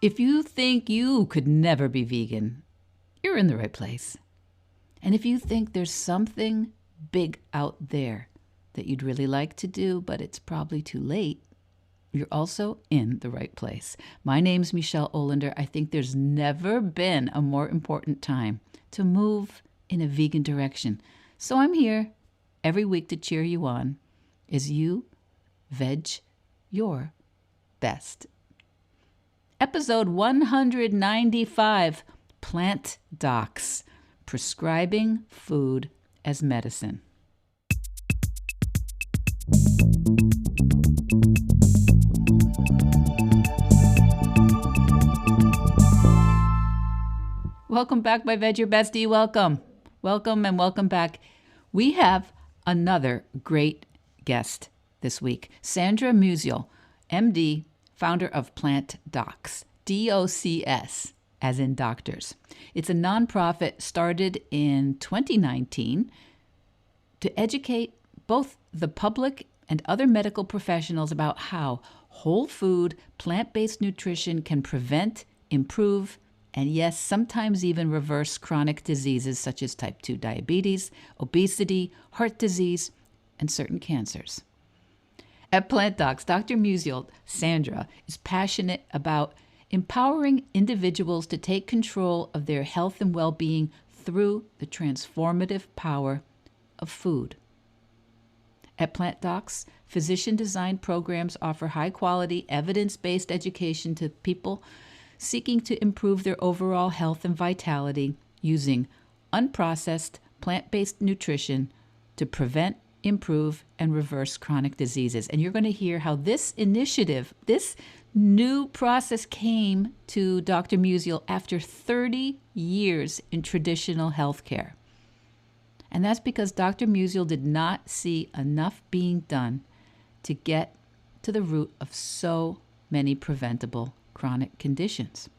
If you think you could never be vegan, you're in the right place. And if you think there's something big out there that you'd really like to do, but it's probably too late, you're also in the right place. My name's Michelle Olander. I think there's never been a more important time to move in a vegan direction. So I'm here every week to cheer you on as you veg your best. Episode 195, Plant Docs, Prescribing Food as Medicine. Welcome back, my Veg Your Bestie. Welcome. Welcome and welcome back. We have another great guest this week. Dr Musial, MD, founder of Plant Docs, DOCS, as in doctors. It's a nonprofit started in 2019 to educate both the public and other medical professionals about how whole food, plant-based nutrition can prevent, improve, and yes, sometimes even reverse chronic diseases such as type 2 diabetes, obesity, heart disease, and certain cancers. At Plant Docs, Dr. Musial, Sandra, is passionate about empowering individuals to take control of their health and well-being through the transformative power of food. At Plant Docs, physician-designed programs offer high-quality, evidence-based education to people seeking to improve their overall health and vitality using unprocessed plant-based nutrition to prevent, improve, and reverse chronic diseases. And you're going to hear how this initiative, this new process came to Dr. Musial after 30 years in traditional healthcare. And that's because Dr. Musial did not see enough being done to get to the root of so many preventable chronic conditions.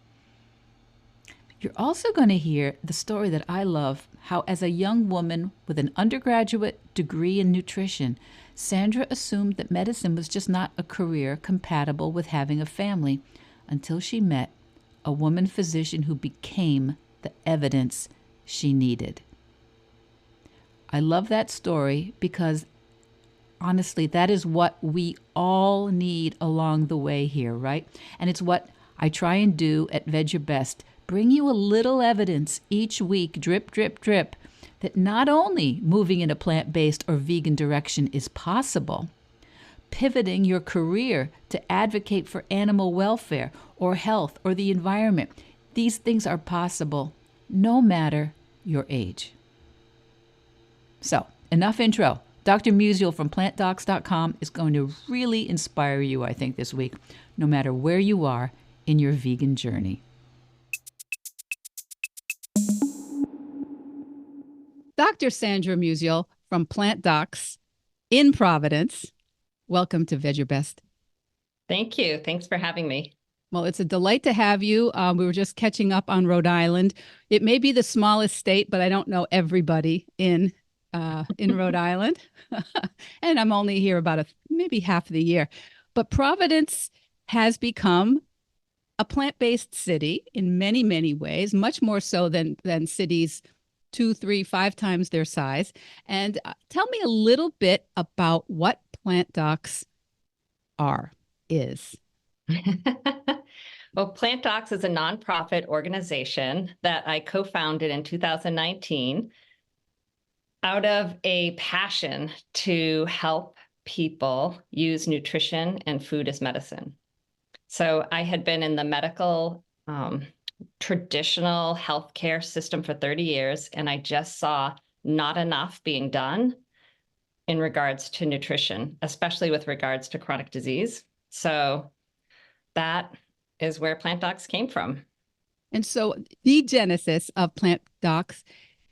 You're also going to hear the story that I love, how as a young woman with an undergraduate degree in nutrition, Sandra assumed that medicine was just not a career compatible with having a family until she met a woman physician who became the evidence she needed. I love that story because honestly, that is what we all need along the way here, right? And it's what I try and do at Veg Your Best. Bring you a little evidence each week, drip, drip, drip, that not only moving in a plant-based or vegan direction is possible, pivoting your career to advocate for animal welfare or health or the environment, these things are possible no matter your age. So, enough intro. Dr. Musial from plantdocs.com is going to really inspire you, I think, this week, no matter where you are in your vegan journey. Dr. Sandra Musial from Plant Docs in Providence. Welcome to Veg Your Best. Thank you. Thanks for having me. Well, it's a delight to have you. We were just catching up on Rhode Island. It may be the smallest state, but I don't know everybody in Rhode Island. And I'm only here about maybe half of the year. But Providence has become a plant-based city in many, many ways, much more so than cities 2, 3, 5 times their size. And tell me a little bit about what Plant Docs is. Well, Plant Docs is a nonprofit organization that I co-founded in 2019 out of a passion to help people use nutrition and food as medicine. So I had been in the medical, traditional healthcare system for 30 years, and I just saw not enough being done in regards to nutrition, especially with regards to chronic disease. So that is where Plant Docs came from. And so the genesis of Plant Docs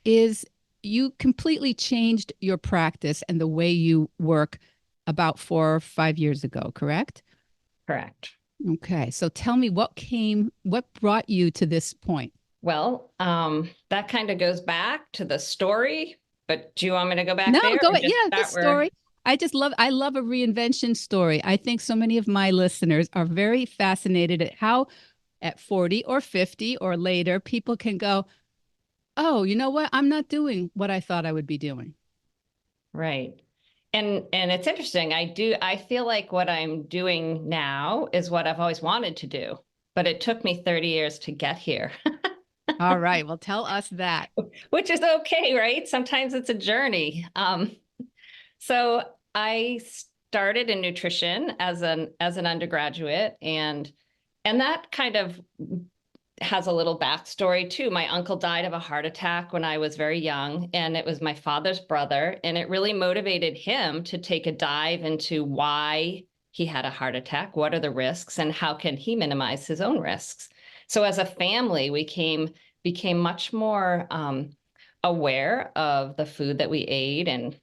is you completely changed your practice and the way you work about 4 or 5 years ago, correct? Correct. Okay. So tell me what brought you to this point? Well, that kind of goes back to the story, but do you want me to go back No, there? go ahead. Yeah, the story. I love a reinvention story. I think so many of my listeners are very fascinated at how at 40 or 50 or later, people can go, oh, you know what? I'm not doing what I thought I would be doing. Right. And it's interesting. I feel like what I'm doing now is what I've always wanted to do, but it took me 30 years to get here. All right. Well, tell us that. Which is okay, right? Sometimes it's a journey. So I started in nutrition as an undergraduate, and that kind of has a little backstory too. My uncle died of a heart attack when I was very young, and it was my father's brother, and it really motivated him to take a dive into why he had a heart attack, what are the risks, and how can he minimize his own risks. So as a family, we became much more aware of the food that we ate. And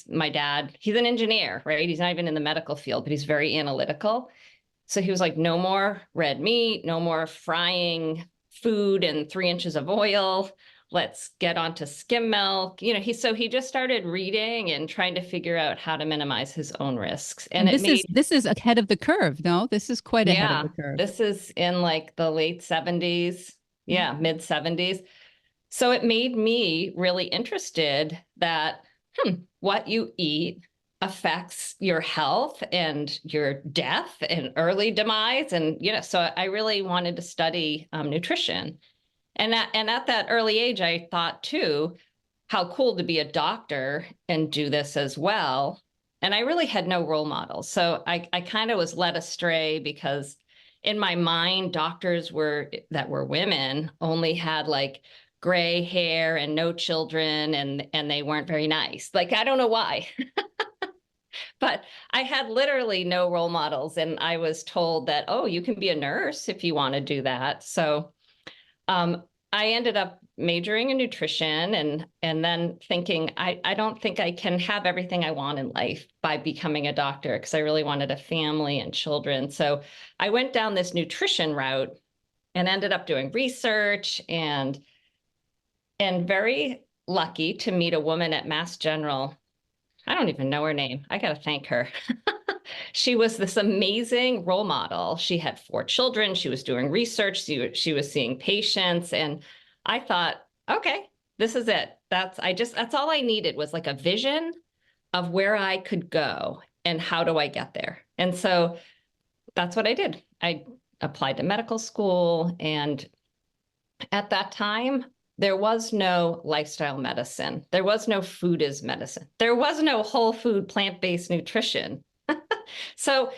my dad, he's an engineer, right? He's not even in the medical field, but he's very analytical. So he was like, no more red meat, no more frying food in 3 inches of oil. Let's get onto skim milk. He just started reading and trying to figure out how to minimize his own risks. And this is ahead of the curve. No, this is quite ahead of the curve. This is in like the late 70s. Yeah, mid 70s. So it made me really interested that what you eat affects your health and your death and early demise. And, so I really wanted to study nutrition. And at that early age, I thought too, how cool to be a doctor and do this as well. And I really had no role models. So I kind of was led astray because in my mind, doctors that were women only had like gray hair and no children, and they weren't very nice. Like, I don't know why. But I had literally no role models, and I was told that, oh, you can be a nurse if you want to do that. So I ended up majoring in nutrition and then thinking, I don't think I can have everything I want in life by becoming a doctor, because I really wanted a family and children. So I went down this nutrition route and ended up doing research and very lucky to meet a woman at Mass General. I don't even know her name. I got to thank her. She was this amazing role model. She had 4 children. She was doing research. She was seeing patients. And I thought, okay, this is it. That's all I needed was like a vision of where I could go and how do I get there. And so that's what I did. I applied to medical school. And at that time, there was no lifestyle medicine. There was no food as medicine. There was no whole food, plant-based nutrition. So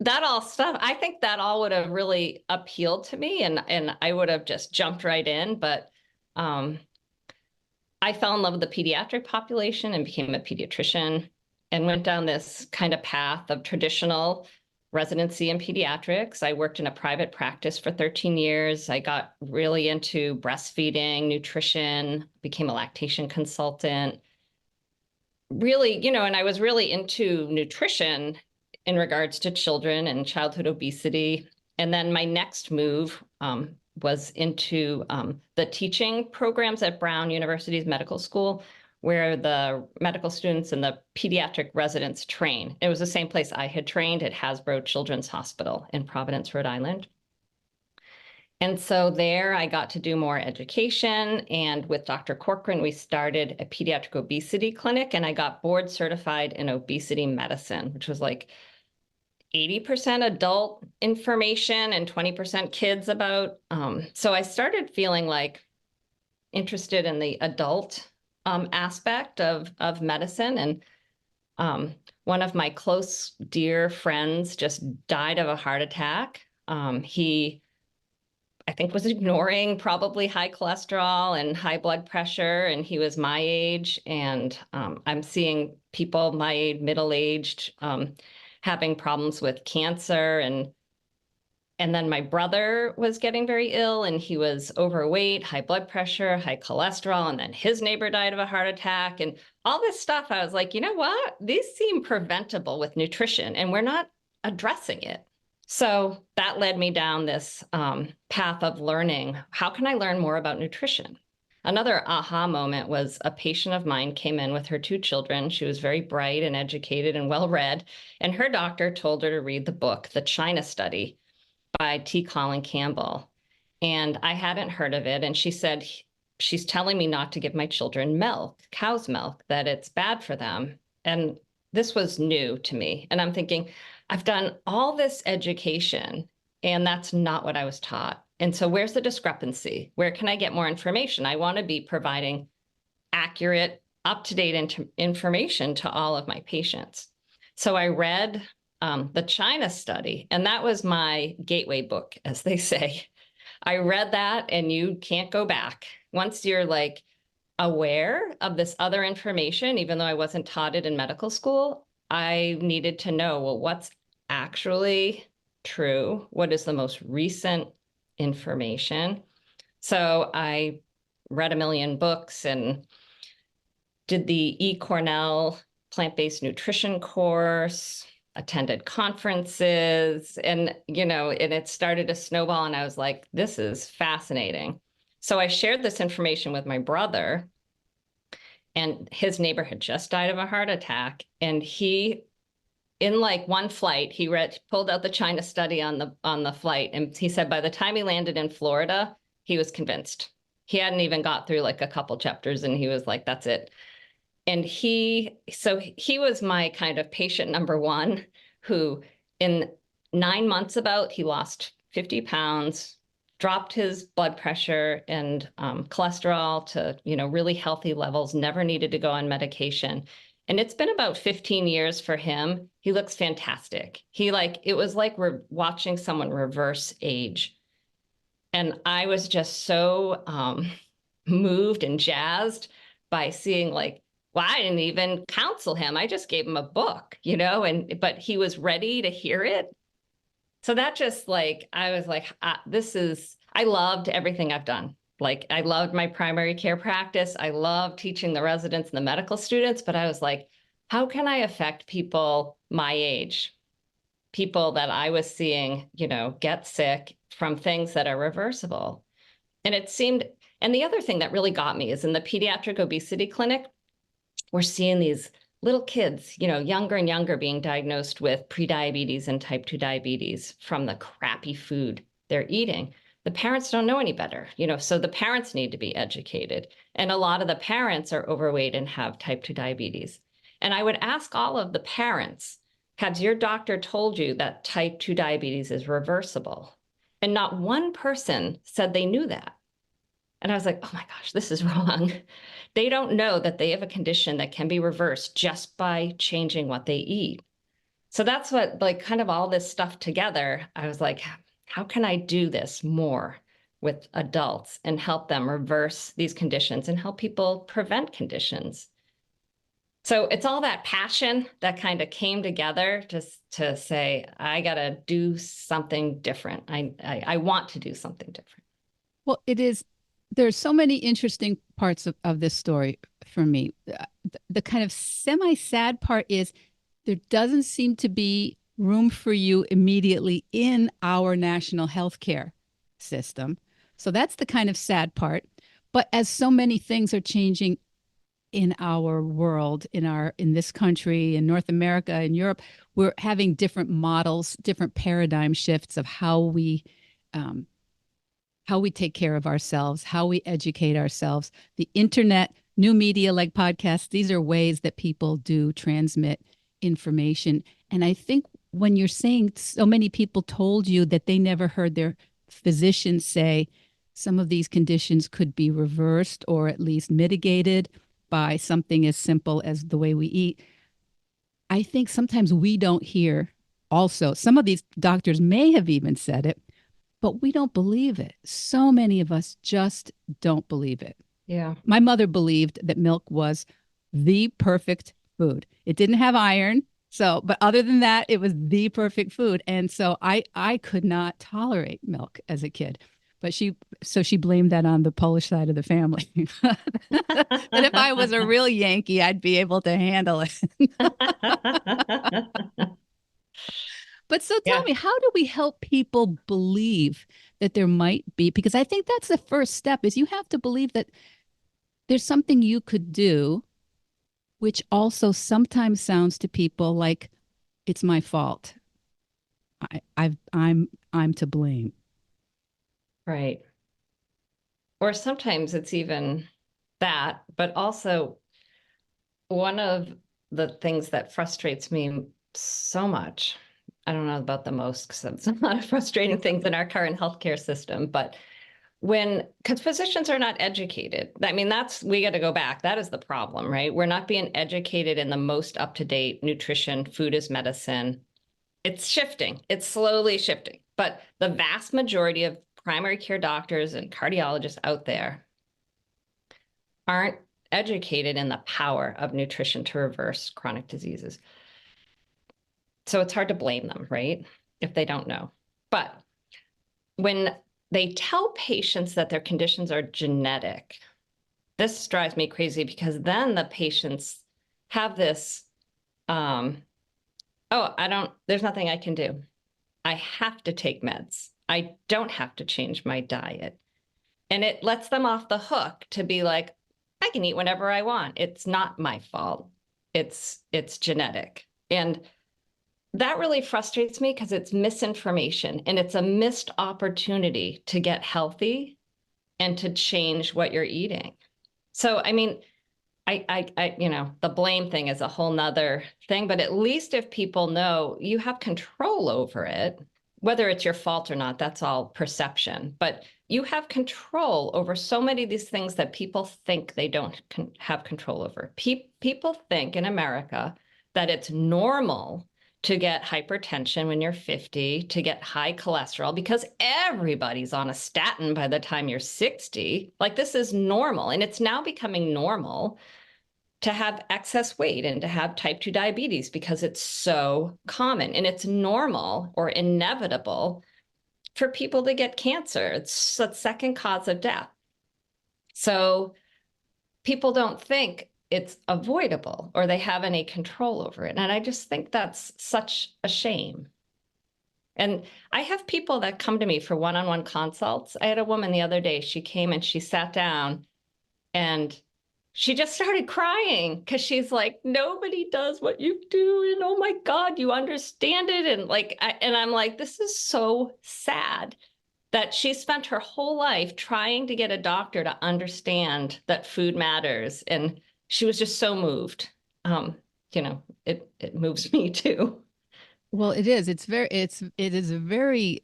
I think that all would have really appealed to me, and I would have just jumped right in. But I fell in love with the pediatric population and became a pediatrician and went down this kind of path of traditional residency in pediatrics. I worked in a private practice for 13 years. I got really into breastfeeding, nutrition, became a lactation consultant. Really, and I was really into nutrition in regards to children and childhood obesity. And then my next move was into the teaching programs at Brown University's medical school, where the medical students and the pediatric residents train. It was the same place I had trained at Hasbro Children's Hospital in Providence, Rhode Island. And so there I got to do more education. And with Dr. Corcoran, we started a pediatric obesity clinic, and I got board certified in obesity medicine, which was like 80% adult information and 20% kids about. So I started feeling like interested in the adult aspect of medicine. And one of my close, dear friends just died of a heart attack. He, I think, was ignoring probably high cholesterol and high blood pressure, and he was my age. And I'm seeing people my age, middle-aged, having problems with cancer. And then my brother was getting very ill, and he was overweight, high blood pressure, high cholesterol, and then his neighbor died of a heart attack. And all this stuff, I was like, you know what? These seem preventable with nutrition, and we're not addressing it. So that led me down this path of learning. How can I learn more about nutrition? Another aha moment was a patient of mine came in with her 2 children. She was very bright and educated and well-read, and her doctor told her to read the book, The China Study, by T. Colin Campbell. And I hadn't heard of it. And she said, she's telling me not to give my children milk, cow's milk, that it's bad for them. And this was new to me. And I'm thinking, I've done all this education, and that's not what I was taught. And so where's the discrepancy? Where can I get more information? I want to be providing accurate, up-to-date information to all of my patients. So I read the China study, and that was my gateway book, as they say. I read that, and you can't go back. Once you're like aware of this other information, even though I wasn't taught it in medical school, I needed to know, well, what's actually true? What is the most recent information? So I read a million books and did the eCornell plant-based nutrition course, attended conferences, and it started to snowball, and I was like, this is fascinating. So I shared this information with my brother, and his neighbor had just died of a heart attack, and he, in like one flight, he pulled out the China study on the flight, and he said by the time he landed in Florida, he was convinced. He hadn't even got through like a couple chapters, and he was like, that's it. And he was my kind of patient number one, who in 9 months he lost 50 pounds, dropped his blood pressure and cholesterol to, really healthy levels, never needed to go on medication. And it's been about 15 years for him. He looks fantastic. It was like we're watching someone reverse age. And I was just so moved and jazzed by seeing well, I didn't even counsel him. I just gave him a book, but he was ready to hear it. So that just I was like, I loved everything I've done. I loved my primary care practice. I loved teaching the residents and the medical students, but I was like, how can I affect people my age? People that I was seeing, get sick from things that are reversible. And the other thing that really got me is in the pediatric obesity clinic, we're seeing these little kids, younger and younger, being diagnosed with prediabetes and type 2 diabetes from the crappy food they're eating. The parents don't know any better, so the parents need to be educated. And a lot of the parents are overweight and have type 2 diabetes. And I would ask all of the parents, has your doctor told you that type 2 diabetes is reversible? And not one person said they knew that. And I was like, oh my gosh, this is wrong. They don't know that they have a condition that can be reversed just by changing what they eat. So that's what, kind of all this stuff together, I was like, how can I do this more with adults and help them reverse these conditions and help people prevent conditions? So it's all that passion that kind of came together to say, I got to do something different. I want to do something different. Well, there's so many interesting parts of this story for me. The kind of semi-sad part is there doesn't seem to be room for you immediately in our national healthcare system. So that's the kind of sad part. But as so many things are changing in our world, in this country, in North America, in Europe, we're having different models, different paradigm shifts of how we take care of ourselves, how we educate ourselves. The internet, new media like podcasts, these are ways that people do transmit information. And I think when you're saying so many people told you that they never heard their physician say some of these conditions could be reversed or at least mitigated by something as simple as the way we eat, I think sometimes we don't hear also. Some of these doctors may have even said it, but we don't believe it. So many of us just don't believe it. Yeah. My mother believed that milk was the perfect food. It didn't have iron. But other than that, it was the perfect food. And so I could not tolerate milk as a kid. But she blamed that on the Polish side of the family. That if I was a real Yankee, I'd be able to handle it. But so tell me, how do we help people believe that there might be, because I think that's the first step, is you have to believe that there's something you could do, which also sometimes sounds to people like it's my fault. I'm to blame. Right. Or sometimes it's even that, but also one of the things that frustrates me so much, I don't know about the most because there's a lot of frustrating things in our current healthcare system, but because physicians are not educated. I mean, we got to go back. That is the problem, right? We're not being educated in the most up-to-date nutrition, food is medicine. It's shifting. It's slowly shifting. But the vast majority of primary care doctors and cardiologists out there aren't educated in the power of nutrition to reverse chronic diseases. So it's hard to blame them, right? If they don't know. But when they tell patients that their conditions are genetic, this drives me crazy because then the patients have this, there's nothing I can do. I have to take meds. I don't have to change my diet. And it lets them off the hook to be like, I can eat whenever I want. It's not my fault. It's genetic. And that really frustrates me because it's misinformation and it's a missed opportunity to get healthy and to change what you're eating. So, I mean, the blame thing is a whole nother thing, but at least if people know you have control over it, whether it's your fault or not, that's all perception, but you have control over so many of these things that people think they don't have control over. People think in America that it's normal to get hypertension when you're 50, to get high cholesterol, because everybody's on a statin by the time you're 60. Like, this is normal. And it's now becoming normal to have excess weight and to have type 2 diabetes because it's so common. And it's normal or inevitable for people to get cancer. It's the second cause of death. So people don't think it's avoidable or they have any control over it. And I just think that's such a shame. And I have people that come to me for one-on-one consults. I had a woman the other day, she came and she sat down and she just started crying because she's like, nobody does what you do. And oh my God, you understand it. And I'm like, this is so sad that she spent her whole life trying to get a doctor to understand that food matters. And she was just so moved. It moves me too. Well, it is. It is a very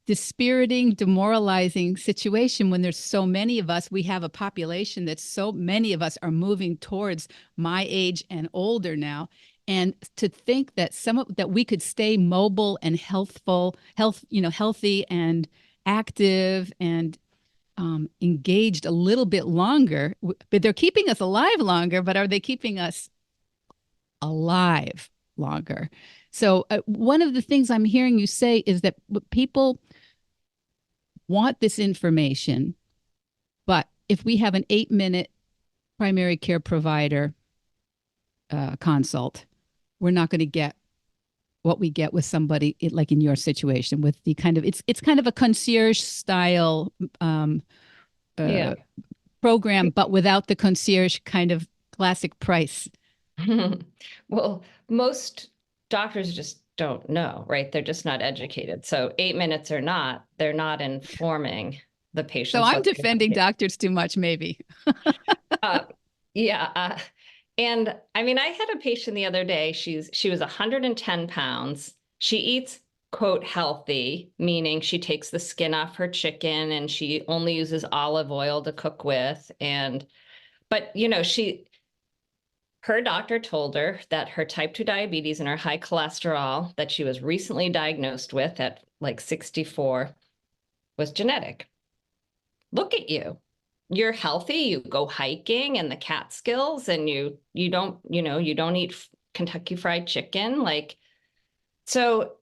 dispiriting, demoralizing situation when there's so many of us. We have a population that so many of us are moving towards my age and older now. And to think that that we could stay mobile and healthy and active and engaged a little bit longer, but they're keeping us alive longer, but are they keeping us alive longer? So one of the things I'm hearing you say is that people want this information, but if we have an 8-minute primary care provider consult, we're not going to get what we get with somebody like in your situation with the kind of, it's kind of a concierge style program, but without the concierge kind of classic price. Well, most doctors just don't know, right? They're just not educated. So 8 minutes or not, they're not informing the patient. So I'm defending doctors too much, maybe. Yeah. And I mean, I had a patient the other day. She was 110 pounds. She eats, quote, healthy, meaning she takes the skin off her chicken and she only uses olive oil to cook with. But her doctor told her that her type 2 diabetes and her high cholesterol that she was recently diagnosed with at like 64 was genetic. Look at you. You're healthy. You go hiking in the Catskills and you don't eat Kentucky Fried Chicken. So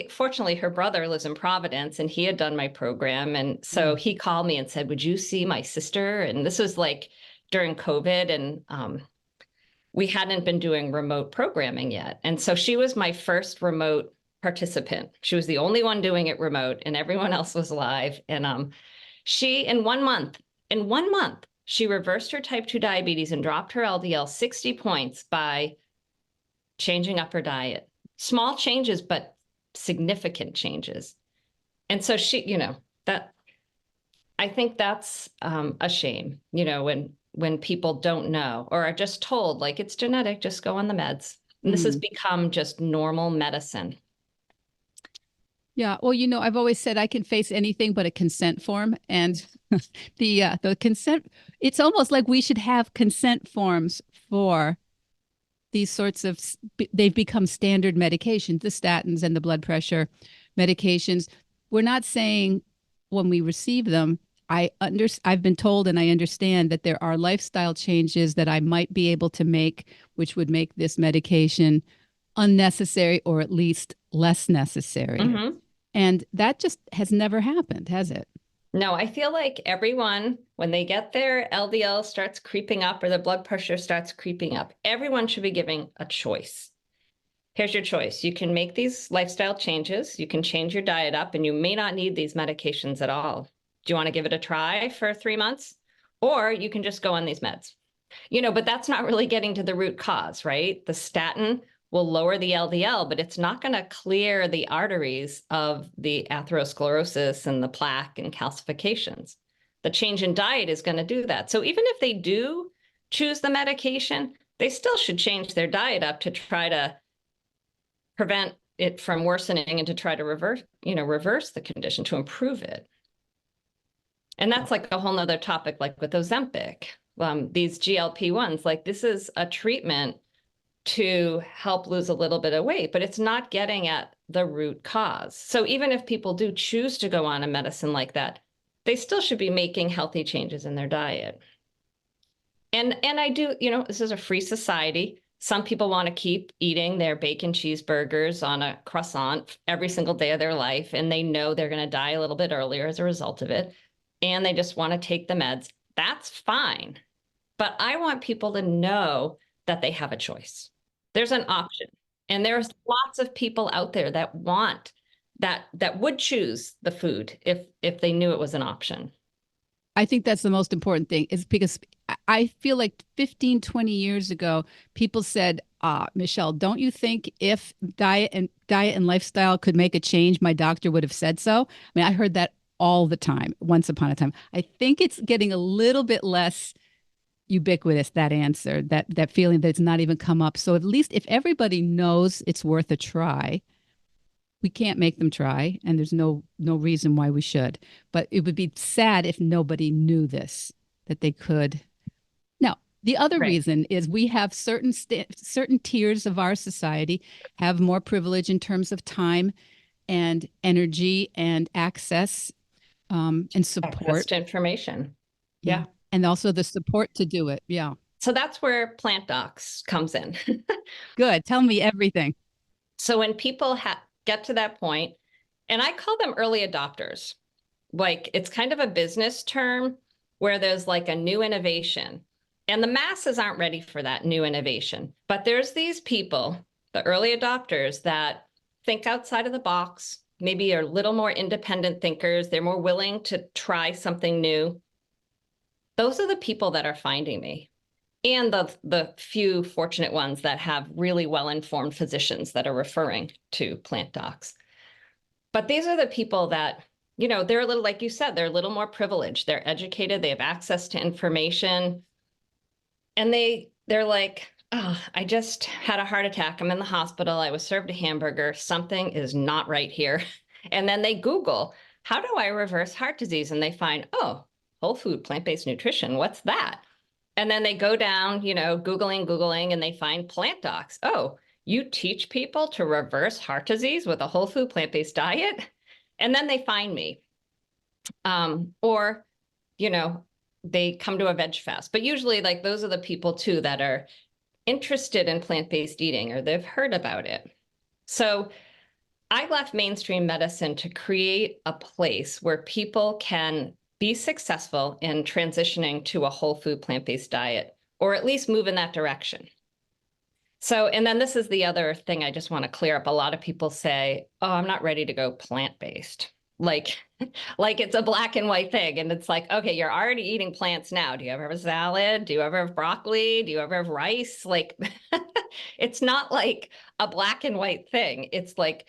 fortunately, her brother lives in Providence and he had done my program. And so he called me and said, would you see my sister? And this was like during COVID, and we hadn't been doing remote programming yet. And so she was my first remote participant. She was the only one doing it remote and everyone else was live. And she, in 1 month, she reversed her type 2 diabetes and dropped her LDL 60 points by changing up her diet. small changes, but significant changes. And so that I think that's a shame, when people don't know or are just told like it's genetic, just go on the meds. And this has become just normal medicine. Yeah. Well, I've always said I can face anything but a consent form. And the consent, it's almost like we should have consent forms for these sorts of, they've become standard medications, the statins and the blood pressure medications. We're not saying when we receive them, I've been told and I understand that there are lifestyle changes that I might be able to make, which would make this medication unnecessary or at least less necessary. Mm-hmm. And that just has never happened, has it? No, I feel like everyone, when they get their LDL starts creeping up or the blood pressure starts creeping up, everyone should be giving a choice. Here's your choice. You can make these lifestyle changes. You can change your diet up, and you may not need these medications at all. Do you want to give it a try for 3 months? Or you can just go on these meds. But that's not really getting to the root cause, right? The statin will lower the LDL, but it's not going to clear the arteries of the atherosclerosis and the plaque and calcifications. The change in diet is going to do that. So even if they do choose the medication, they still should change their diet up to try to prevent it from worsening and to try to reverse the condition, to improve it. And that's like a whole nother topic, like with Ozempic, these GLP-1s, like this is a treatment to help lose a little bit of weight, but it's not getting at the root cause. So even if people do choose to go on a medicine like that, they still should be making healthy changes in their diet. And I do, this is a free society. Some people want to keep eating their bacon cheeseburgers on a croissant every single day of their life, and they know they're going to die a little bit earlier as a result of it, and they just want to take the meds. That's fine. But I want people to know that they have a choice. There's an option. And there's lots of people out there that want that would choose the food if they knew it was an option. I think that's the most important thing, is because I feel like 15, 20 years ago, people said, Michelle, don't you think if diet and lifestyle could make a change, my doctor would have said so? I mean, I heard that all the time, once upon a time. I think it's getting a little bit less ubiquitous, that answer, that feeling that it's not even come up. So at least if everybody knows it's worth a try, we can't make them try, and there's no reason why we should. But it would be sad if nobody knew this, that they could. Now, the other reason is we have certain tiers of our society have more privilege in terms of time and energy and access and support. Access to information. Yeah. And also the support to do it. Yeah. So that's where Plant Docs comes in. Good. Tell me everything. So when people get to that point, and I call them early adopters, like it's kind of a business term where there's like a new innovation, and the masses aren't ready for that new innovation. But there's these people, the early adopters, that think outside of the box, maybe are a little more independent thinkers. They're more willing to try something new. Those are the people that are finding me, and the few fortunate ones that have really well-informed physicians that are referring to Plant Docs. But these are the people that, they're a little, like you said, they're a little more privileged. They're educated, they have access to information, and they're like, oh, I just had a heart attack. I'm in the hospital. I was served a hamburger. Something is not right here. And then they Google, how do I reverse heart disease? And they find, oh, whole food, plant-based nutrition. What's that? And then they go down, Googling, and they find Plant Docs. Oh, you teach people to reverse heart disease with a whole food, plant-based diet? And then they find me. Or, they come to a veg fast. But usually, like, those are the people, too, that are interested in plant-based eating, or they've heard about it. So I left mainstream medicine to create a place where people can be successful in transitioning to a whole food plant-based diet, or at least move in that direction. So, and then this is the other thing I just want to clear up. A lot of people say, oh, I'm not ready to go plant-based. like like it's a black and white thing. And it's like, okay, you're already eating plants now. Do you ever have a salad? Do you ever have broccoli? Do you ever have rice? Like it's not like a black and white thing. It's like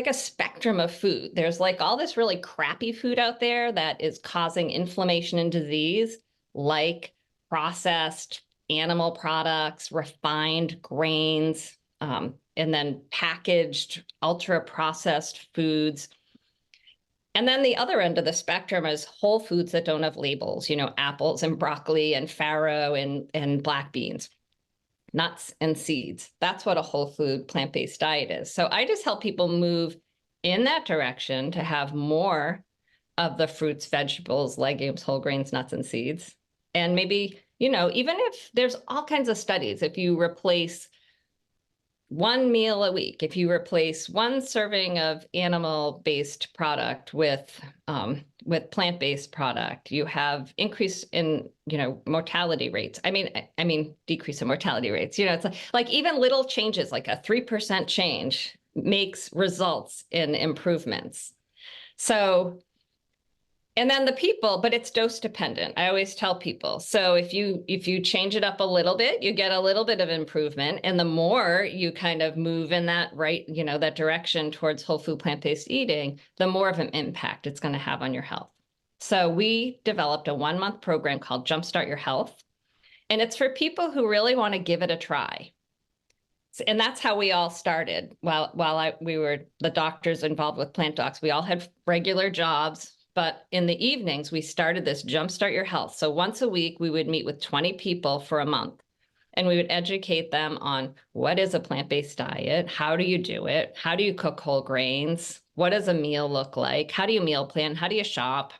a spectrum of food. There's like all this really crappy food out there that is causing inflammation and disease, like processed animal products, refined grains, and then packaged ultra processed foods. And then the other end of the spectrum is whole foods that don't have labels, apples and broccoli and farro and black beans, nuts and seeds. That's what a whole food plant-based diet is. So I just help people move in that direction to have more of the fruits, vegetables, legumes, whole grains, nuts, and seeds. And maybe, even if there's all kinds of studies, if you replace one meal a week, if you replace one serving of animal-based product with plant-based product, you have increase in mortality rates. I mean decrease in mortality rates. It's like even little changes, like a 3% change, results in improvements. So. And then but it's dose dependent. I always tell people. So if you change it up a little bit, you get a little bit of improvement. And the more you kind of move in that that direction towards whole food plant-based eating, the more of an impact it's going to have on your health. So we developed a 1-month program called Jumpstart Your Health. And it's for people who really want to give it a try. And that's how we all started. While we were the doctors involved with Plant Docs, we all had regular jobs. But in the evenings, we started this Jumpstart Your Health. So once a week, we would meet with 20 people for a month. And we would educate them on what is a plant-based diet? How do you do it? How do you cook whole grains? What does a meal look like? How do you meal plan? How do you shop?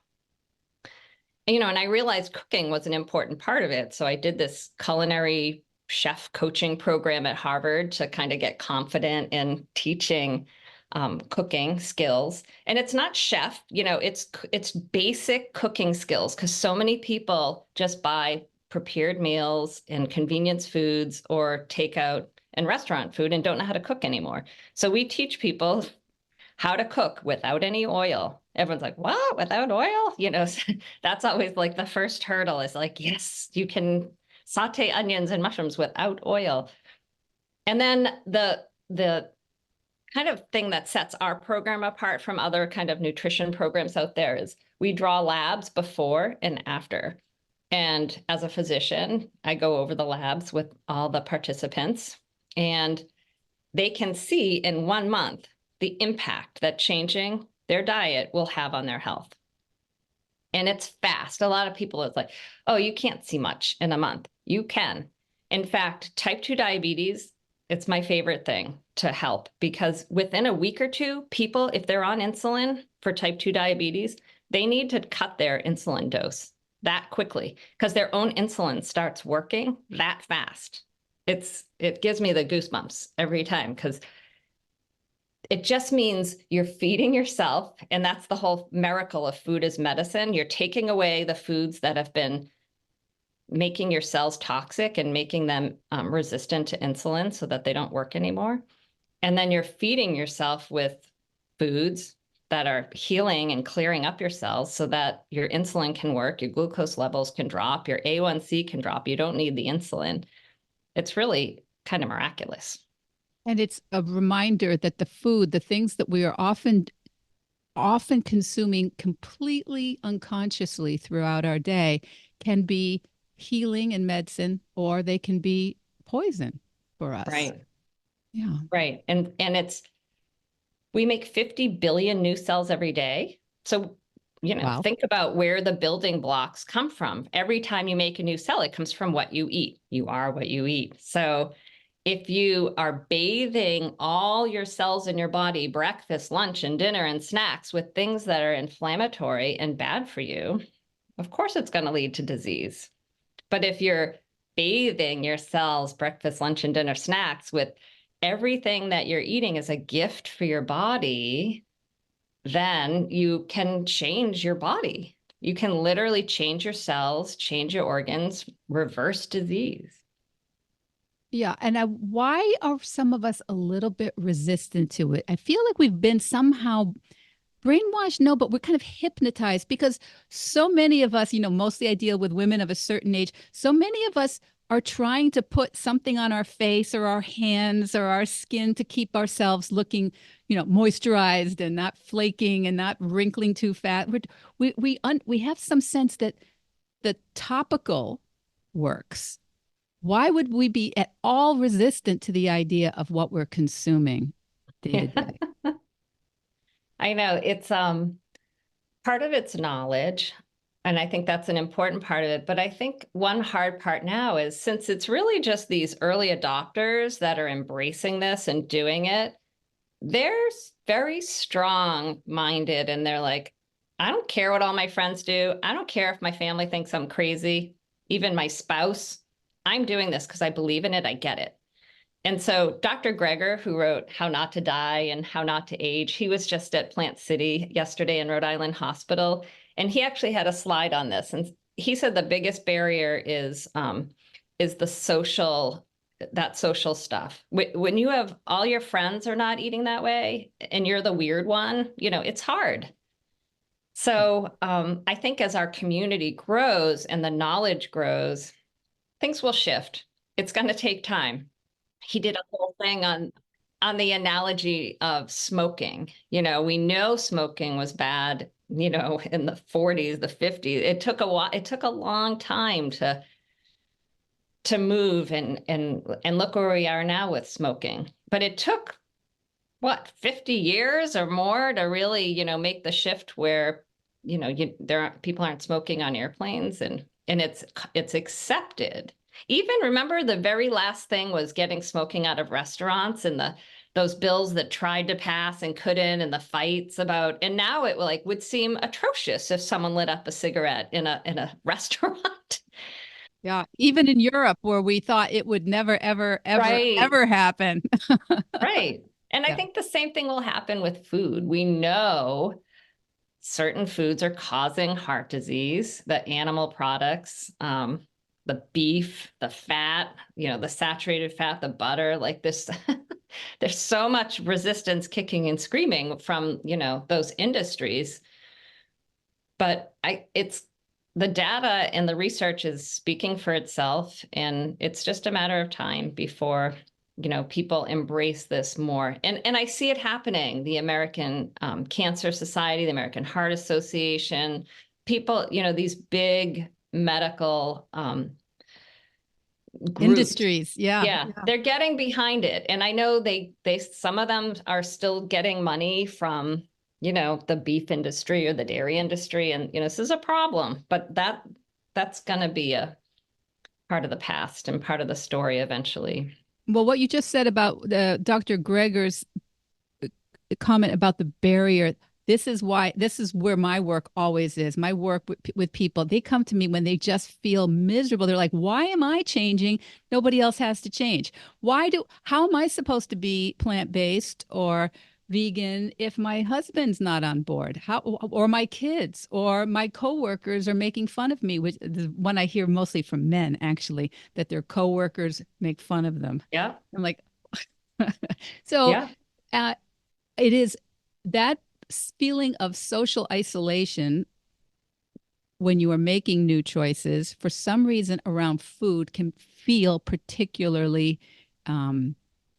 And I realized cooking was an important part of it. So I did this culinary chef coaching program at Harvard to kind of get confident in teaching cooking skills. And it's not chef, it's basic cooking skills, because so many people just buy prepared meals and convenience foods or takeout and restaurant food and don't know how to cook anymore. So we teach people how to cook without any oil. Everyone's like, what? Without oil? That's always like the first hurdle is like, yes, you can saute onions and mushrooms without oil. And then the kind of thing that sets our program apart from other kind of nutrition programs out there is we draw labs before and after. And as a physician, I go over the labs with all the participants, and they can see in 1 month the impact that changing their diet will have on their health. And it's fast. A lot of people, it's like, oh, you can't see much in a month. You can. In fact, type 2 diabetes, it's my favorite thing to help, because within a week or two, people, if they're on insulin for type 2 diabetes, they need to cut their insulin dose that quickly, because their own insulin starts working that fast. It gives me the goosebumps every time, because it just means you're feeding yourself. And that's the whole miracle of food as medicine. You're taking away the foods that have been making your cells toxic and making them resistant to insulin so that they don't work anymore. And then you're feeding yourself with foods that are healing and clearing up your cells so that your insulin can work, your glucose levels can drop, your A1C can drop. You don't need the insulin. It's really kind of miraculous. And it's a reminder that the things that we are often consuming completely unconsciously throughout our day, can be healing and medicine, or they can be poison for us. Right. Yeah. Right. And we make 50 billion new cells every day. So, Wow. Think about where the building blocks come from. Every time you make a new cell, it comes from what you eat. You are what you eat. So if you are bathing all your cells in your body, breakfast, lunch, and dinner, and snacks with things that are inflammatory and bad for you, of course it's going to lead to disease. But if you're bathing your cells, breakfast, lunch, and dinner snacks with everything that you're eating is a gift for your body, then you can change your body. You can literally change your cells, change your organs, reverse disease. Yeah. And why are some of us a little bit resistant to it? I feel like we've been somehow brainwashed, no, but we're kind of hypnotized because so many of us, mostly I deal with women of a certain age. So many of us are trying to put something on our face or our hands or our skin to keep ourselves looking, moisturized and not flaking and not wrinkling too fast. We have some sense that the topical works. Why would we be at all resistant to the idea of what we're consuming day to day? I know it's part of it's knowledge. And I think that's an important part of it. But I think one hard part now is since it's really just these early adopters that are embracing this and doing it, they're very strong minded and they're like, I don't care what all my friends do. I don't care if my family thinks I'm crazy, even my spouse. I'm doing this because I believe in it. I get it. And so Dr. Greger, who wrote How Not to Die and How Not to Age, he was just at Plant City yesterday in Rhode Island Hospital. And he actually had a slide on this. And he said the biggest barrier is the social, that social stuff. When you have all your friends are not eating that way and you're the weird one, it's hard. So I think as our community grows and the knowledge grows, things will shift. It's going to take time. He did a whole thing on the analogy of smoking. We know smoking was bad, in the 40s, the 50s. It took a while, it took a long time to move and look where we are now with smoking. But it took what, 50 years or more to really, make the shift where, people aren't smoking on airplanes and it's accepted. Even remember the very last thing was getting smoking out of restaurants and those bills that tried to pass and couldn't and the fights about, and now it would seem atrocious if someone lit up a cigarette in a restaurant. Yeah, even in Europe where we thought it would never, ever, ever, Right. ever happen. Right. And Yeah. I think the same thing will happen with food. We know certain foods are causing heart disease, the animal products, the beef, the fat, the saturated fat, the butter, like this, there's so much resistance kicking and screaming from, those industries. But it's the data and the research is speaking for itself. And it's just a matter of time before, people embrace this more. And I see it happening. The American Cancer Society, the American Heart Association, people, these big medical groups. Industries. Yeah, they're getting behind it. And I know they some of them are still getting money from, the beef industry or the dairy industry. And, this is a problem, but that's going to be a part of the past and part of the story eventually. Well, what you just said about Dr. Greger's comment about the barrier, this is where my work always is. My work with people, they come to me when they just feel miserable. They're like, why am I changing? Nobody else has to change. How am I supposed to be plant-based or vegan if my husband's not on board? Or my kids or my coworkers are making fun of me, which the one I hear mostly from men, actually, that their coworkers make fun of them. Yeah. I'm like, so it is that feeling of social isolation when you are making new choices for some reason around food can feel particularly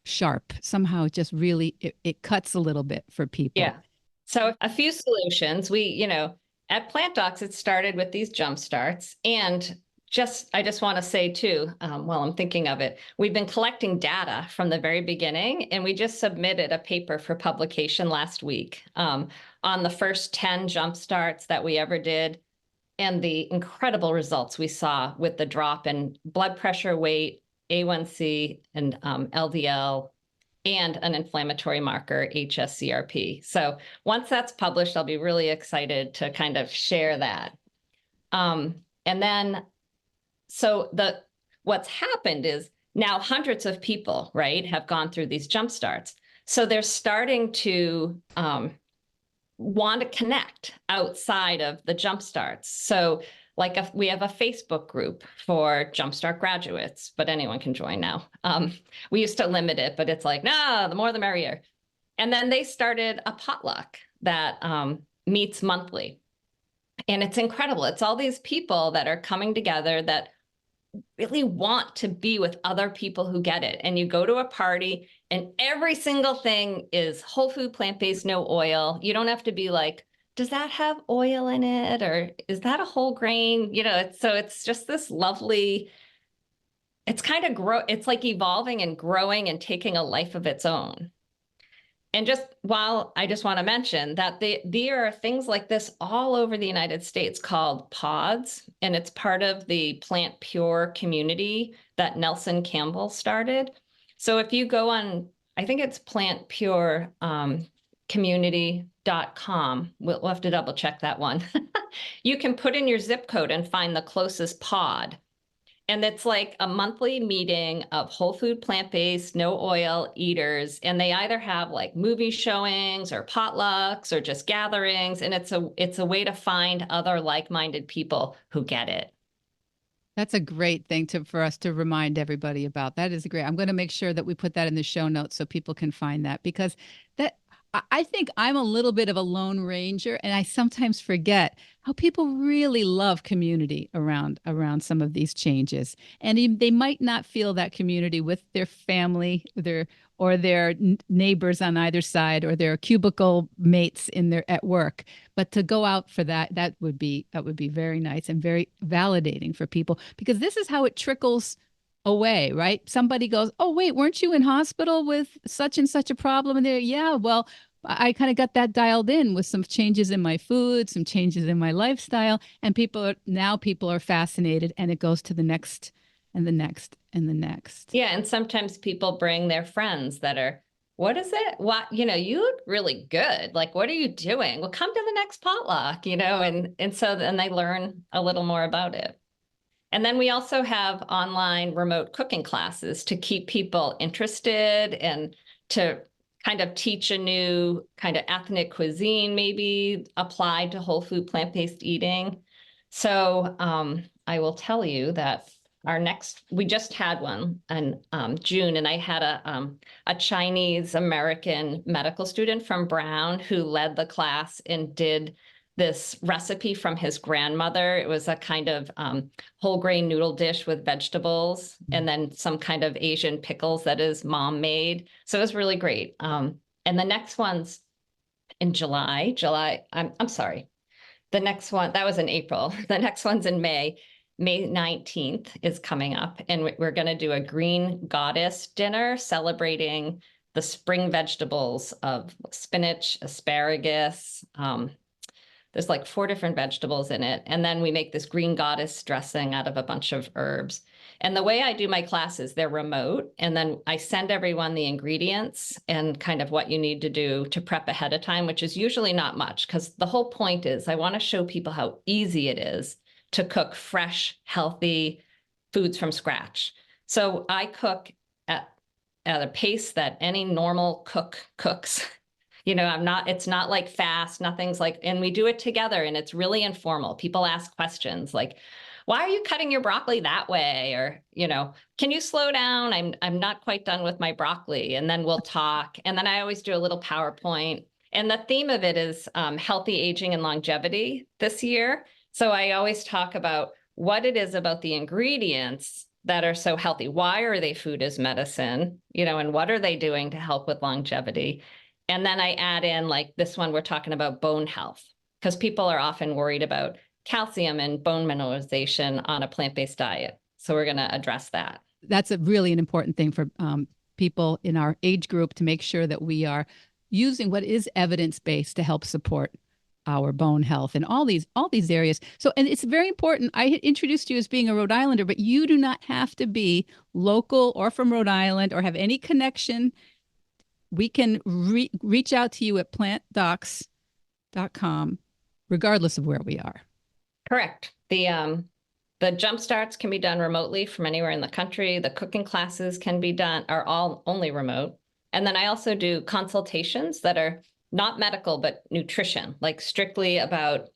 sharp. Somehow just really, it cuts a little bit for people. Yeah. So a few solutions. We, at Plant Docs, it started with these jump starts. And I just want to say too, while I'm thinking of it, we've been collecting data from the very beginning, and we just submitted a paper for publication last week on the first 10 jump starts that we ever did and the incredible results we saw with the drop in blood pressure, weight, A1C, and LDL, and an inflammatory marker, HSCRP. So once that's published, I'll be really excited to kind of share that. And then, so what's happened is now hundreds of people, right, have gone through these jump starts. So they're starting to want to connect outside of the jump starts. So we have a Facebook group for Jumpstart graduates, but anyone can join now. We used to limit it, but it's like, no, the more the merrier. And then they started a potluck that meets monthly. And it's incredible. It's all these people that are coming together that really want to be with other people who get it. And you go to a party and every single thing is whole food, plant-based, no oil. You don't have to be like, does that have oil in it? Or is that a whole grain? So it's just this lovely, it's kind of it's like evolving and growing and taking a life of its own. And I just want to mention that there are things like this all over the United States called pods, and it's part of the Plant Pure community that Nelson Campbell started. So if you go on, I think it's plantpure community.com, we'll have to double check that one. You can put in your zip code and find the closest pod. And it's like a monthly meeting of whole food, plant-based, no oil eaters. And they either have like movie showings or potlucks or just gatherings. And it's a way to find other like-minded people who get it. That's a great thing for us to remind everybody about. That is great. I'm going to make sure that we put that in the show notes so people can find that, because I think I'm a little bit of a lone ranger, and I sometimes forget how people really love community around some of these changes. And they might not feel that community with their family, or their neighbors on either side, or their cubicle mates at work. But to go out for that would be very nice and very validating for people, because this is how it trickles away, right? Somebody goes, "Oh, wait, weren't you in hospital with such and such a problem?" And they're, "Yeah, well, I kind of got that dialed in with some changes in my food, some changes in my lifestyle." And people are fascinated, and it goes to the next and the next and the next. Yeah. And sometimes people bring their friends that are, what is it? What, you look really good. Like, what are you doing? Well, come to the next potluck, and so then they learn a little more about it. And then we also have online remote cooking classes to keep people interested and to kind of teach a new kind of ethnic cuisine, maybe applied to whole food, plant-based eating. So I will tell you that we just had one in June, and I had a Chinese American medical student from Brown who led the class and did this recipe from his grandmother. It was a kind of whole grain noodle dish with vegetables and then some kind of Asian pickles that his mom made. So it was really great. And the next one's in July. I'm sorry. The next one, that was in April. The next one's in May. May 19th is coming up, and we're going to do a green goddess dinner celebrating the spring vegetables of spinach, asparagus, there's like 4 different vegetables in it. And then we make this green goddess dressing out of a bunch of herbs. And the way I do my classes, they're remote. And then I send everyone the ingredients and kind of what you need to do to prep ahead of time, which is usually not much, because the whole point is I want to show people how easy it is to cook fresh, healthy foods from scratch. So I cook at a pace that any normal cook cooks. It's not like fast, nothing's like, and we do it together and it's really informal. People ask questions like, why are you cutting your broccoli that way? Or, can you slow down? I'm not quite done with my broccoli. And then we'll talk. And then I always do a little PowerPoint. And the theme of it is healthy aging and longevity this year. So I always talk about what it is about the ingredients that are so healthy. Why are they food as medicine? And what are they doing to help with longevity? And then I add in, like this one, we're talking about bone health, because people are often worried about calcium and bone mineralization on a plant-based diet. So we're going to address that. That's an important thing for people in our age group, to make sure that we are using what is evidence-based to help support our bone health and all these areas. So, and it's very important. I had introduced you as being a Rhode Islander, but you do not have to be local or from Rhode Island or have any connection. We can reach out to you at plantdocs.com, regardless of where we are. Correct. The jump starts can be done remotely from anywhere in the country. The cooking classes are all only remote. And then I also do consultations that are not medical, but nutrition, like strictly about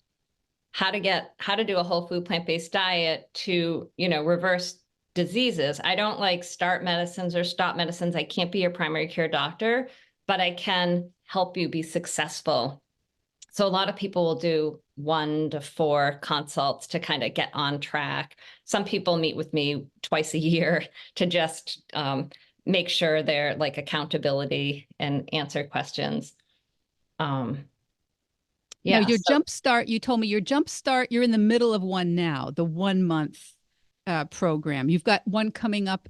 how to do a whole food plant-based diet to, reverse diseases. I don't like start medicines or stop medicines. I can't be your primary care doctor, but I can help you be successful So a lot of people will do 1 to 4 consults to kind of get on track. Some people meet with me twice a year to just make sure they're like accountability and answer questions. Now, Yeah. your jump start, you told me your jump start, you're in the middle of one now, the 1 month program. You've got one coming up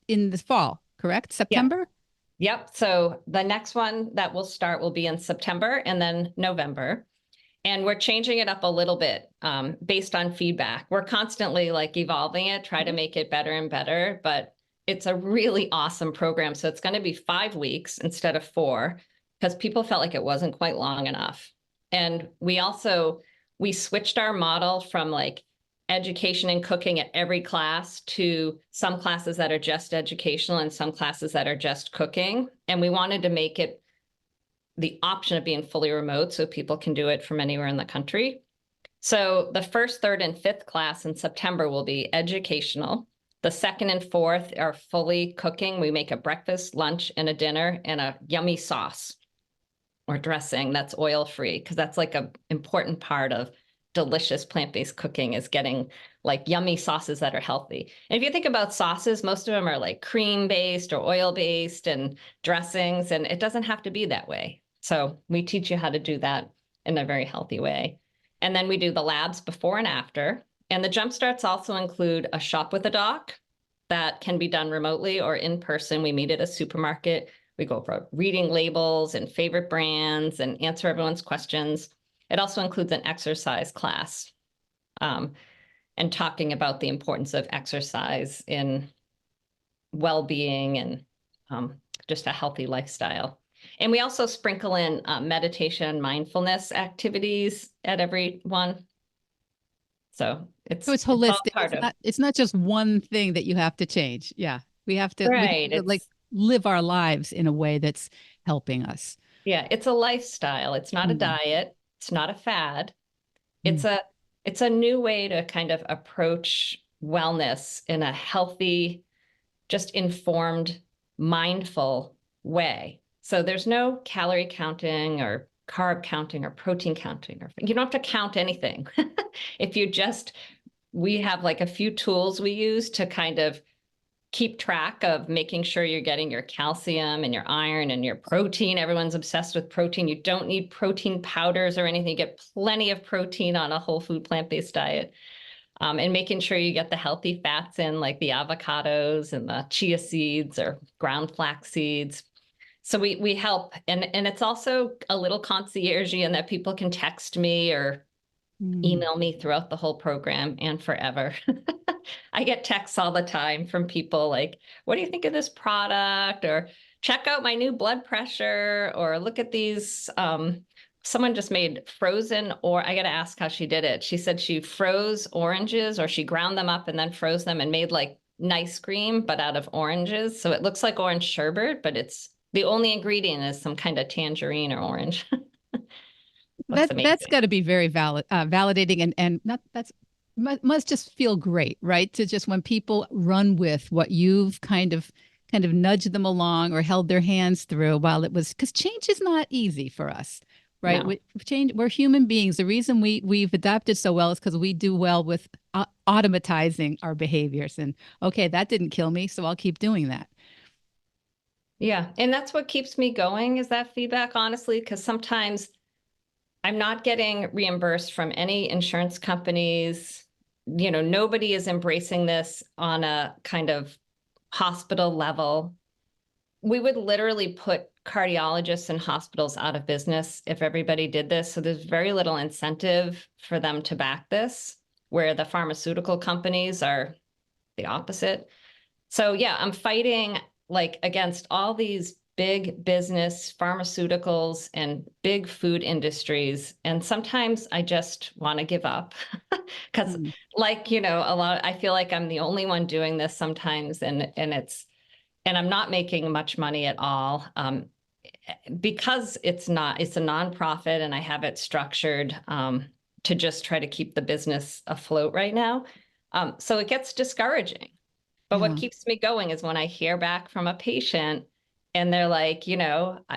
in the fall, correct? September? Yep. So the next one that will start will be in September and then November. And we're changing it up a little bit based on feedback. We're constantly like evolving it, try to make it better and better, but it's a really awesome program. So it's going to be 5 weeks instead of 4 because people felt like it wasn't quite long enough. And we switched our model from like education and cooking at every class to some classes that are just educational and some classes that are just cooking. And we wanted to make it the option of being fully remote so people can do it from anywhere in the country. So the first, third, and fifth class in September will be educational. The second and fourth are fully cooking. We make a breakfast, lunch, and a dinner and a yummy sauce or dressing that's oil-free, because that's like an important part of delicious plant-based cooking is getting like yummy sauces that are healthy. And if you think about sauces, most of them are like cream-based or oil-based and dressings, and it doesn't have to be that way. So we teach you how to do that in a very healthy way. And then we do the labs before and after. And the jump starts also include a shop with a doc that can be done remotely or in person. We meet at a supermarket. We go over reading labels and favorite brands and answer everyone's questions. It also includes an exercise class and talking about the importance of exercise in well-being and just a healthy lifestyle. And we also sprinkle in meditation, mindfulness activities at every one. So it's holistic. It's not just one thing that you have to change. Yeah. We have to, like live our lives in a way that's helping us. Yeah. It's a lifestyle. It's not a diet. It's not a fad. It's a new way to kind of approach wellness in a healthy, just informed, mindful way. So there's no calorie counting or carb counting or protein counting, or you don't have to count anything. If you just, we have like a few tools we use to kind of keep track of making sure you're getting your calcium and your iron and your protein. Everyone's obsessed with protein. You don't need protein powders or anything. You get plenty of protein on a whole food plant-based diet. And making sure you get the healthy fats in, like the avocados and the chia seeds or ground flax seeds. So we help. And it's also a little concierge in that people can text me or email me throughout the whole program and forever. I get texts all the time from people like, what do you think of this product? Or check out my new blood pressure, or look at these. Someone just made frozen, or I got to ask how she did it. She said she froze oranges, or she ground them up and then froze them and made like nice cream, but out of oranges. So it looks like orange sherbet, but it's the only ingredient is some kind of tangerine or orange. That's got to be very validating and not must just feel great, right? To just when people run with what you've kind of nudged them along or held their hands through while it was, because change is not easy for us, right? No. We're human beings. The reason we've adapted so well is because we do well with automatizing our behaviors. And okay, that didn't kill me, so I'll keep doing that. Yeah, and that's what keeps me going is that feedback, honestly, because sometimes I'm not getting reimbursed from any insurance companies. You know, nobody is embracing this on a kind of hospital level. We would literally put cardiologists and hospitals out of business if everybody did this. So there's very little incentive for them to back this, where the pharmaceutical companies are the opposite. So yeah, I'm fighting like against all these big business pharmaceuticals and big food industries. And sometimes I just want to give up because like, you know, I feel like I'm the only one doing this sometimes. And I'm not making much money at all because it's a nonprofit and I have it structured to just try to keep the business afloat right now. So it gets discouraging. But what keeps me going is when I hear back from a patient And they're like,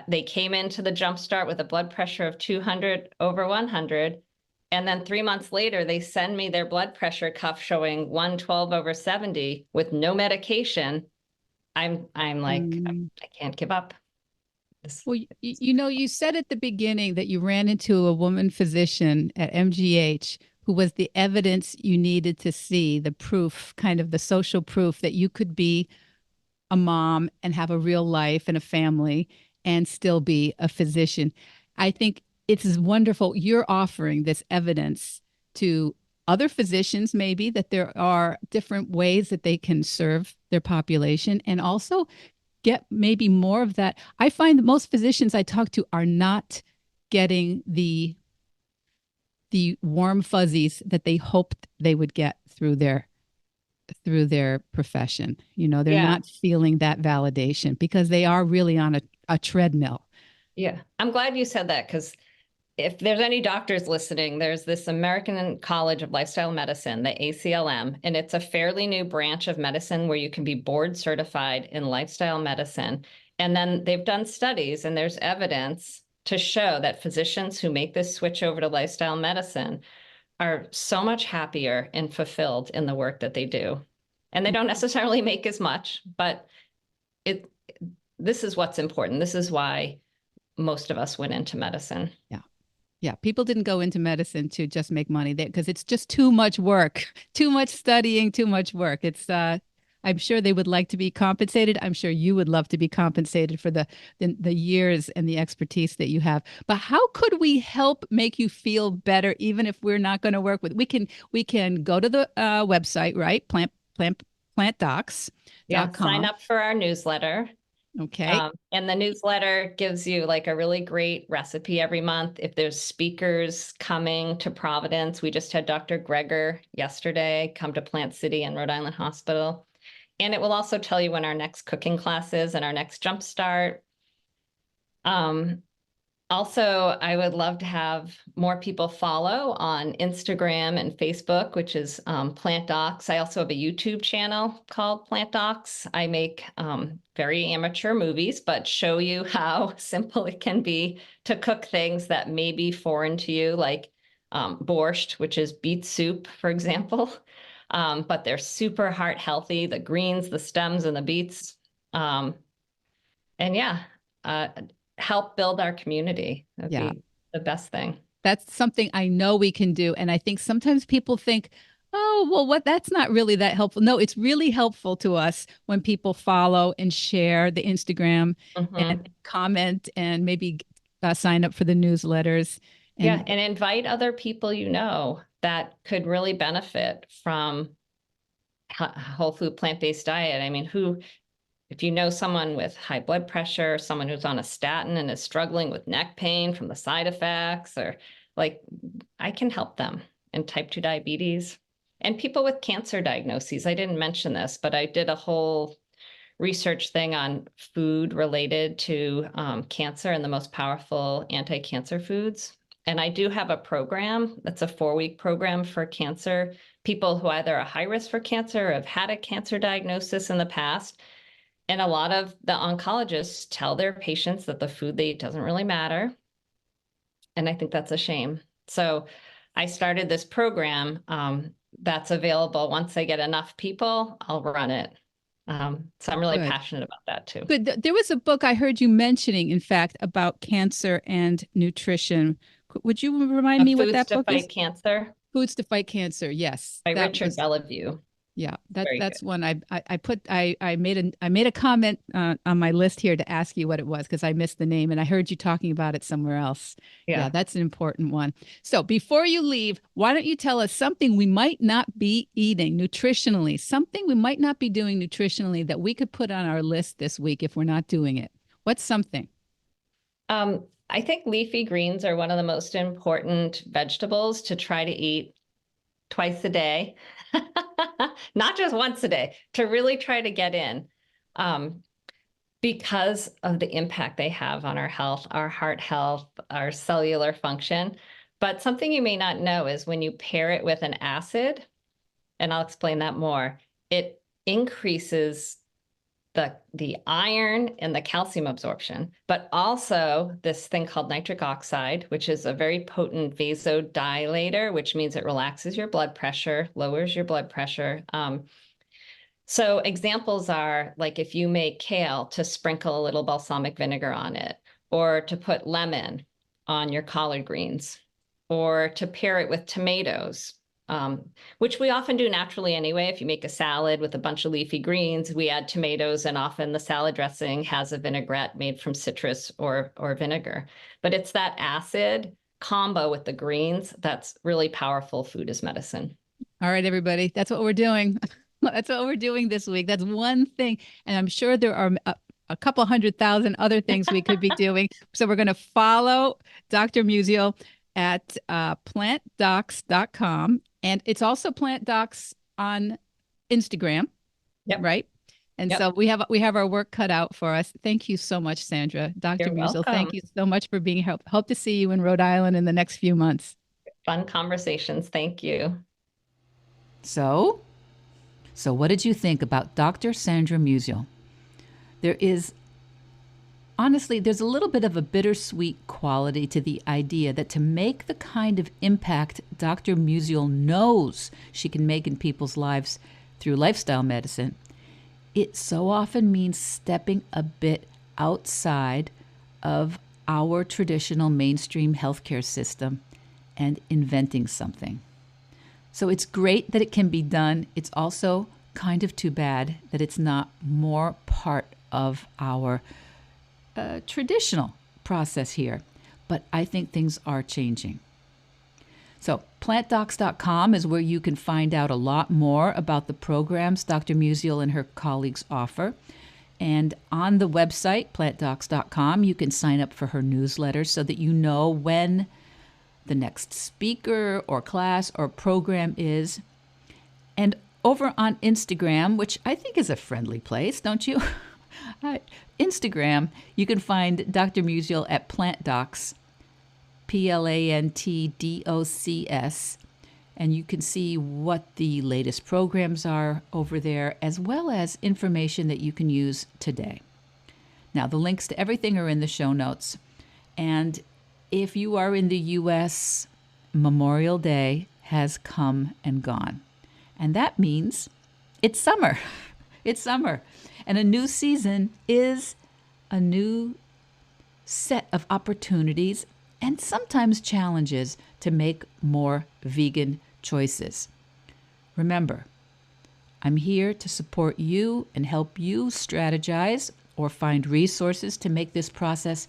they came into the Jumpstart with a blood pressure of 200 over 100. And then 3 months later, they send me their blood pressure cuff showing 112 over 70 with no medication. I'm like, I can't give up. Well, you said at the beginning that you ran into a woman physician at MGH who was the evidence you needed to see, the proof, kind of the social proof that you could be a mom and have a real life and a family and still be a physician. I think it's wonderful you're offering this evidence to other physicians, maybe that there are different ways that they can serve their population, and also get maybe more of that. I find that most physicians I talk to are not getting the warm fuzzies that they hoped they would get through their profession. They're Yeah. not feeling that validation because they are really on a treadmill. Yeah. I'm glad you said that, because if there's any doctors listening, there's this American College of Lifestyle Medicine, the ACLM, and it's a fairly new branch of medicine where you can be board certified in lifestyle medicine. And then they've done studies, and there's evidence to show that physicians who make this switch over to lifestyle medicine are so much happier and fulfilled in the work that they do. And they don't necessarily make as much, but this is what's important. This is why most of us went into medicine. Yeah. Yeah, people didn't go into medicine to just make money because it's just too much work, too much studying, too much work. I'm sure they would like to be compensated. I'm sure you would love to be compensated for the years and the expertise that you have. But how could we help make you feel better, even if we're not going to work with? We can go to the website, right? Plantdocs.com. Yeah, sign up for our newsletter. Okay. And the newsletter gives you like a really great recipe every month. If there's speakers coming to Providence, we just had Dr. Greger yesterday come to Plant City and Rhode Island Hospital. And it will also tell you when our next cooking class is and our next Jumpstart. Also, I would love to have more people follow on Instagram and Facebook, which is Plant Docs. I also have a YouTube channel called Plant Docs. I make very amateur movies, but show you how simple it can be to cook things that may be foreign to you, like borscht, which is beet soup, for example. But they're super heart healthy, the greens, the stems, and the beets. And yeah, help build our community. That'd be the best thing. That's something I know we can do. And I think sometimes people think, oh, well, that's not really that helpful. No, it's really helpful to us when people follow and share the Instagram and comment and maybe sign up for the newsletters. And invite other people that could really benefit from whole food plant-based diet. I mean, if you know someone with high blood pressure, someone who's on a statin and is struggling with neck pain from the side effects, or I can help them, and type 2 diabetes, and people with cancer diagnoses. I didn't mention this, but I did a whole research thing on food related to cancer and the most powerful anti-cancer foods. And I do have a program that's a 4-week program for cancer, people who either are high risk for cancer or have had a cancer diagnosis in the past. And a lot of the oncologists tell their patients that the food they eat doesn't really matter. And I think that's a shame. So I started this program that's available. Once I get enough people, I'll run it. So I'm really passionate about that too. Good. There was a book I heard you mentioning, in fact, about cancer and nutrition. Would you remind me what that book is? Foods to Fight Cancer. Foods to Fight Cancer. Yes. By Richard Bellevue. Yeah, that's one I made a comment on my list here to ask you what it was, because I missed the name and I heard you talking about it somewhere else. Yeah, that's an important one. So before you leave, why don't you tell us something we might not be eating nutritionally, something we might not be doing nutritionally that we could put on our list this week if we're not doing it? What's something? I think leafy greens are one of the most important vegetables to try to eat twice a day. Not just once a day, to really try to get in, because of the impact they have on our health, our heart health, our cellular function. But something you may not know is when you pair it with an acid, and I'll explain that more, it increases the iron and the calcium absorption, but also this thing called nitric oxide, which is a very potent vasodilator, which means it relaxes your blood pressure, lowers your blood pressure. So examples are like if you make kale, to sprinkle a little balsamic vinegar on it, or to put lemon on your collard greens, or to pair it with tomatoes, which we often do naturally anyway. If you make a salad with a bunch of leafy greens, we add tomatoes, and often the salad dressing has a vinaigrette made from citrus or vinegar. But it's that acid combo with the greens that's really powerful. Food is medicine. All right, everybody, that's what we're doing. That's what we're doing this week. That's one thing. And I'm sure there are a couple 100,000 other things we could be doing. So we're going to follow Dr. Musial at plantdocs.com. And it's also Plant Docs on Instagram, right? And so we have our work cut out for us. Thank you so much, Sandra. Dr. Musial, thank you so much for being here. Hope to see you in Rhode Island in the next few months. Fun conversations. Thank you. So what did you think about Dr. Sandra Musial? Honestly, there's a little bit of a bittersweet quality to the idea that to make the kind of impact Dr. Musial knows she can make in people's lives through lifestyle medicine, it so often means stepping a bit outside of our traditional mainstream healthcare system and inventing something. So it's great that it can be done. It's also kind of too bad that it's not more part of our traditional process here. But I think things are changing. So plantdocs.com is where you can find out a lot more about the programs Dr. Musial and her colleagues offer. And on the website, plantdocs.com, you can sign up for her newsletter so that you know when the next speaker or class or program is. And over on Instagram, which I think is a friendly place, don't you? Instagram, you can find Dr. Musial at PlantDocs, PlantDocs, and you can see what the latest programs are over there, as well as information that you can use today. Now, the links to everything are in the show notes. And if you are in the U.S., Memorial Day has come and gone. And that means it's summer. It's summer. And a new season is a new set of opportunities and sometimes challenges to make more vegan choices. Remember, I'm here to support you and help you strategize or find resources to make this process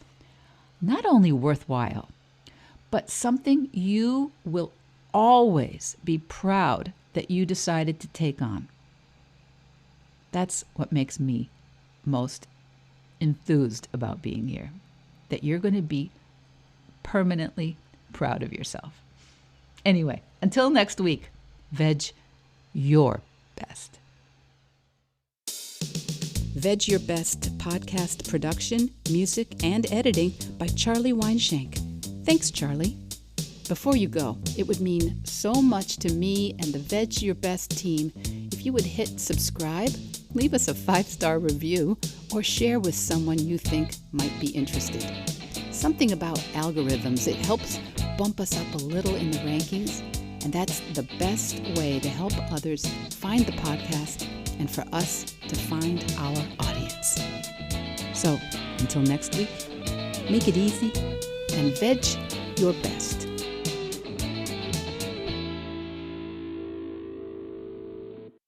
not only worthwhile, but something you will always be proud that you decided to take on. That's what makes me most enthused about being here, that you're going to be permanently proud of yourself. Anyway, until next week, veg your best. Veg Your Best podcast production, music, and editing by Charlie Weinshank. Thanks, Charlie. Before you go, it would mean so much to me and the Veg Your Best team if you would hit subscribe, leave us a 5-star review, or share with someone you think might be interested. Something about algorithms, it helps bump us up a little in the rankings, and that's the best way to help others find the podcast and for us to find our audience. So, until next week, make it easy and veg your best.